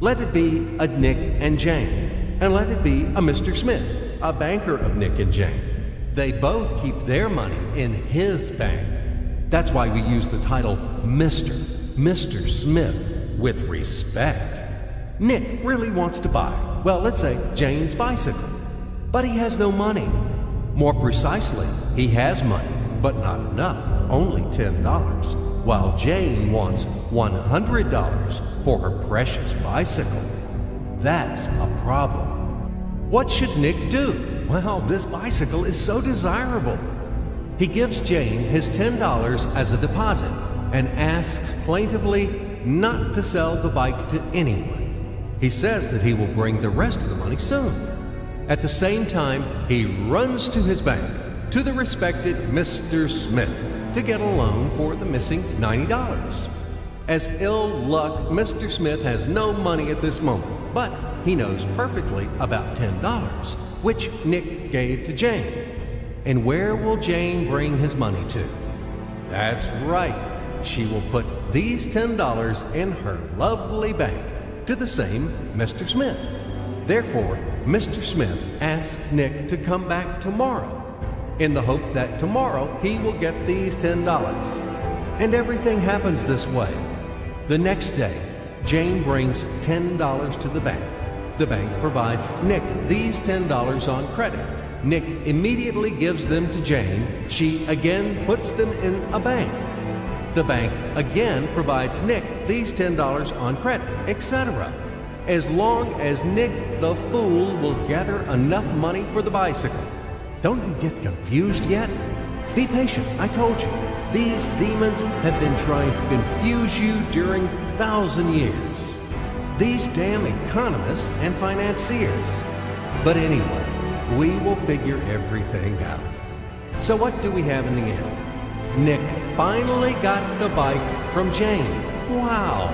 Let it be a Nick and Jane, and let it be a Mr. Smith, a banker of Nick and Jane. They both keep their money in his bank. That's why we use the title Mr. Smith with respect. Nick really wants to buy, well, let's say Jane's bicycle, but he has no money. More precisely, he has money, but not enough, only $10, while Jane wants $100 for her precious bicycle. That's a problem. What should Nick do? Well, this bicycle is so desirable. He gives Jane his $10 as a deposit and asks plaintively not to sell the bike to anyone. He says that he will bring the rest of the money soon. At the same time, he runs to his bank, to the respected Mr. Smith, to get a loan for the missing $90. As ill luck, Mr. Smith has no money at this moment, but he knows perfectly about $10, which Nick gave to Jane. And where will Jane bring his money to? That's right. She will put these $10 in her lovely bank to the same Mr. Smith. Therefore, Mr. Smith asks Nick to come back tomorrow in the hope that tomorrow he will get these $10. And everything happens this way. The next day, Jane brings $10 to the bank. The bank provides Nick these $10 on credit. Nick immediately gives them to Jane. She again puts them in a bank. The bank again provides Nick these $10 on credit, etc. As long as Nick the fool will gather enough money for the bicycle. Don't you get confused yet? Be patient, I told you. These demons have been trying to confuse you during 1,000 years. These damn economists and financiers. But anyway, we will figure everything out. So what do we have in the end? Nick finally got the bike from Jane. Wow!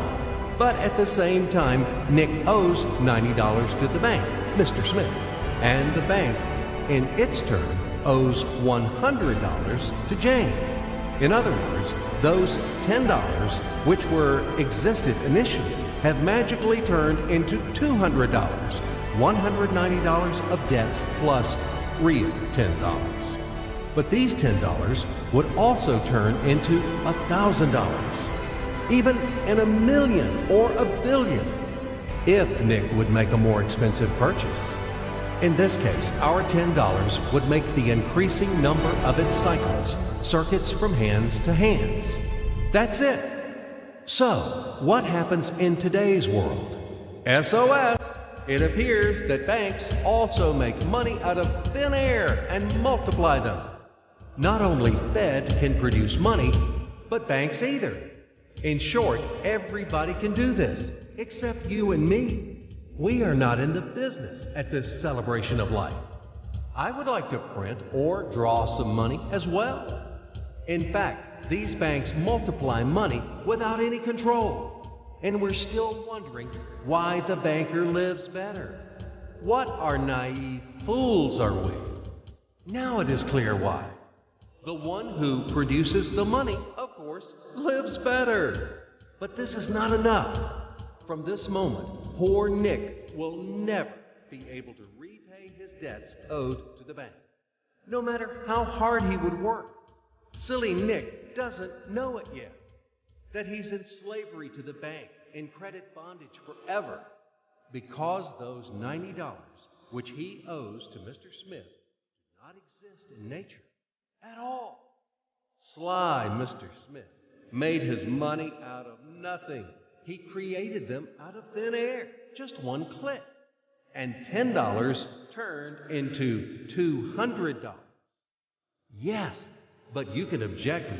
But at the same time, Nick owes $90 to the bank, Mr. Smith. And the bank, in its turn, owes $100 to Jane. In other words, those $10, which existed initially, have magically turned into $200, $190 of debts plus real $10. But these $10 would also turn into $1,000, even in $1 million or $1 billion, if Nick would make a more expensive purchase. In this case, our $10 would make the increasing number of its cycles, circuits from hands to hands. That's it. So, what happens in today's world? SOS! It appears that banks also make money out of thin air and multiply them. Not only Fed can produce money, but banks either. In short, everybody can do this, except you and me. We are not in the business at this celebration of life. I would like to print or draw some money as well. In fact, these banks multiply money without any control. And we're still wondering why the banker lives better. What naive fools are we? Now it is clear why. The one who produces the money, of course, lives better. But this is not enough. From this moment, poor Nick will never be able to repay his debts owed to the bank, no matter how hard he would work. Silly Nick doesn't know it yet, that he's in slavery to the bank, in credit bondage forever, because those $90 which he owes to Mr. Smith do not exist in nature at all. Sly Mr. Smith made his money out of nothing. He created them out of thin air, just one click. And $10 turned into $200. Yes, but you can object